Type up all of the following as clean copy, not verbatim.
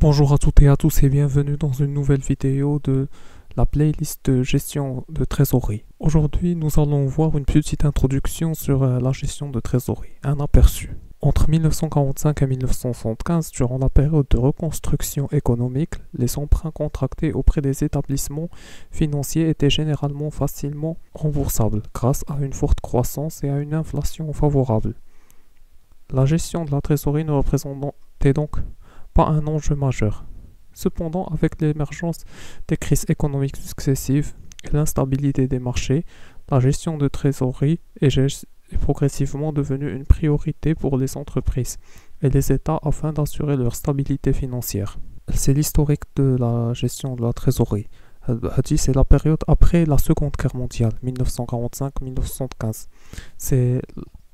Bonjour à toutes et à tous et bienvenue dans une nouvelle vidéo de la playlist de gestion de trésorerie. Aujourd'hui, nous allons voir une petite introduction sur la gestion de trésorerie, un aperçu. Entre 1945 et 1975, durant la période de reconstruction économique, les emprunts contractés auprès des établissements financiers étaient généralement facilement remboursables grâce à une forte croissance et à une inflation favorable. La gestion de la trésorerie ne représentait donc pas un enjeu majeur. Cependant, avec l'émergence des crises économiques successives et l'instabilité des marchés, la gestion de trésorerie est progressivement devenue une priorité pour les entreprises et les États afin d'assurer leur stabilité financière. C'est l'historique de la gestion de la trésorerie. C'est la période après la Seconde Guerre mondiale, 1945-1975. C'est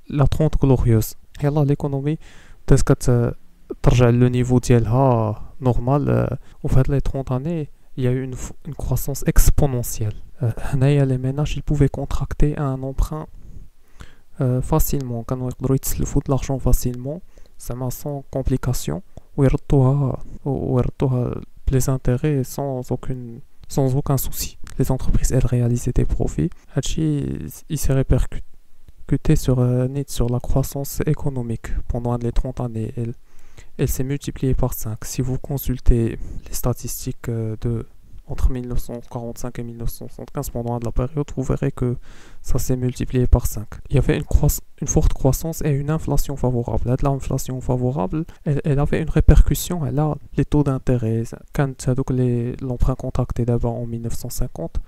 la Trente Glorieuse. Et là, l'économie, ترجع le niveau ديالها normal au fait les 30 années il y a eu une croissance exponentielle. هنايا les ménages ils pouvaient contracter un emprunt facilement كانوا يقدروا يتسلفوا de l'argent facilement sans complication ويردوها les intérêts sans aucun souci. Les entreprises elles réalisaient des profits. هادشي il s'est répercuté sur la croissance économique pendant les 30 années. Elle s'est multipliée par 5. Si vous consultez les statistiques entre 1945 et 1975 pendant la période, vous verrez que ça s'est multiplié par 5. Il y avait une forte croissance et une inflation favorable. L'inflation favorable, elle avait une répercussion. Elle a les taux d'intérêt. Quand l'emprunt contracté d'abord en 1950,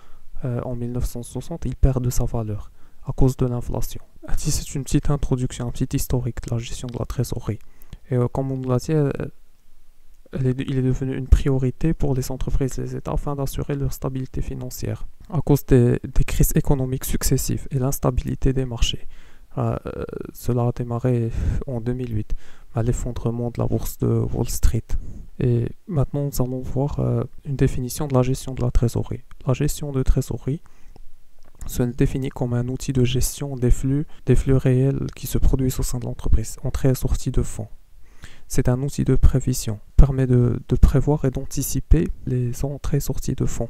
en 1960, il perd de sa valeur à cause de l'inflation. C'est une petite introduction, un petit historique de la gestion de la trésorerie. Et comme on l'a dit, il est devenu une priorité pour les entreprises et les États afin d'assurer leur stabilité financière. À cause des crises économiques successives et l'instabilité des marchés. Cela a démarré en 2008, à l'effondrement de la bourse de Wall Street. Et maintenant, nous allons voir une définition de la gestion de la trésorerie. La gestion de trésorerie se définit comme un outil de gestion des flux réels qui se produisent au sein de l'entreprise, entrée et sortie de fonds. C'est un outil de prévision, permet de prévoir et d'anticiper les entrées et sorties de fonds.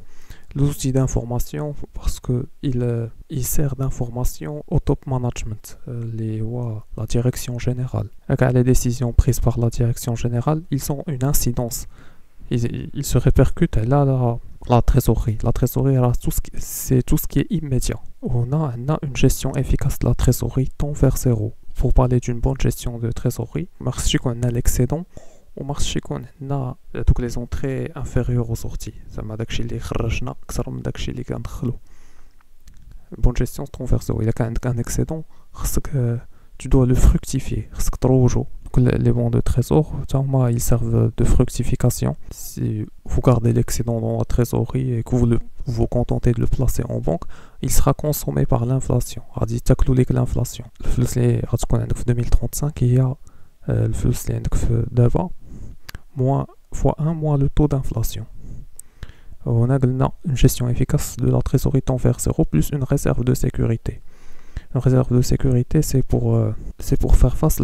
L'outil d'information, parce qu'il sert d'information au top management, la direction générale. Les décisions prises par la direction générale, ils ont une incidence. Ils se répercutent là, la trésorerie. La trésorerie, c'est tout ce qui est immédiat. On a une gestion efficace de la trésorerie temps vers zéro. Pour parler d'une bonne gestion de trésorerie, marché qu'on a l'excédent ou marché qu'on a toutes les entrées inférieures aux sorties. Ça m'a داكشي اللي خرجنا اكثر من داكشي اللي كندخلو. Bonne gestion temps vers zéro. Il y a un excédent, tu dois le fructifier. Les bons de trésor, ils servent de fructification. Si vous gardez l'excédent dans la trésorerie et que vous vous contentez de le placer en banque, il sera consommé par l'inflation. L'inflation. En 2035, il y a le flux d'avant, fois 1 moins le taux d'inflation. On a une gestion efficace de la trésorerie temps vers zéro plus une réserve de sécurité. Une réserve de sécurité, c'est pour faire face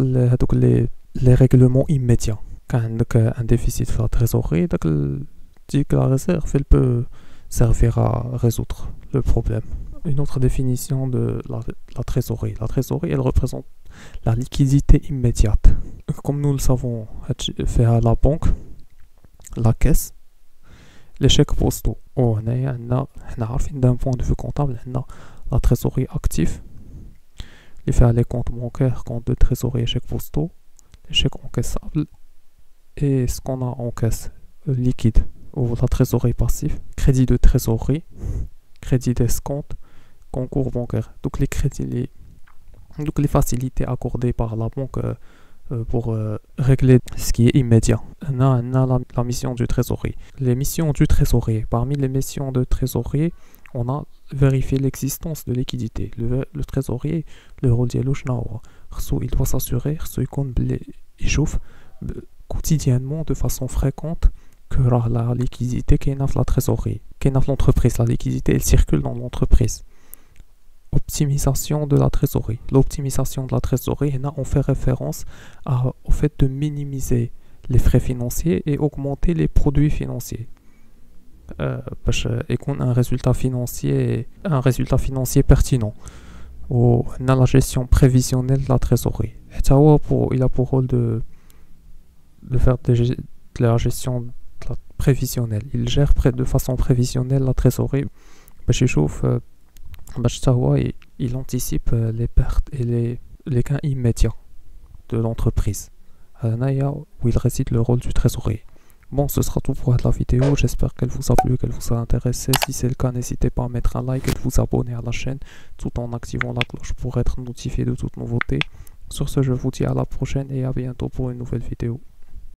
les règlements immédiats. Quand il y a un déficit de la trésorerie, la réserve elle peut servir à résoudre le problème. Une autre définition de la trésorerie. La trésorerie, elle représente la liquidité immédiate. Comme nous le savons, fait à la banque, la caisse, les chèques postaux. D'un point de vue comptable, la trésorerie active, il fait les comptes bancaires, comptes de trésorerie et chèques postaux, les chèques encaissables et ce qu'on a en caisse liquide ou la trésorerie passive, crédit de trésorerie, crédit d'escompte, concours bancaire. Donc les crédits, donc les facilités accordées par la banque pour régler ce qui est immédiat. On a la mission du trésorier. Les missions du trésorier. Parmi les missions de trésorier, on a vérifié l'existence de liquidité. Le trésorier, le rôle ديالو شنو هو؟ il doit s'assurer il chauffe quotidiennement de façon fréquente que la liquidité qui est dans la trésorerie, qui est dans l'entreprise, la liquidité elle circule dans l'entreprise. Optimisation de la trésorerie. L'optimisation de la trésorerie, on fait référence au fait de minimiser les frais financiers et augmenter les produits financiers. باش يكون un résultat financier pertinent. On a la gestion prévisionnelle de la trésorerie. Il a pour rôle de faire de la gestion prévisionnelle. Il gère de façon prévisionnelle la trésorerie. Il anticipe les pertes et les gains immédiats de l'entreprise. Où il réside le rôle du trésorier. Bon, ce sera tout pour la vidéo. J'espère qu'elle vous a plu, qu'elle vous a intéressé. Si c'est le cas, n'hésitez pas à mettre un like et de vous abonner à la chaîne tout en activant la cloche pour être notifié de toute nouveauté. Sur ce, je vous dis à la prochaine et à bientôt pour une nouvelle vidéo.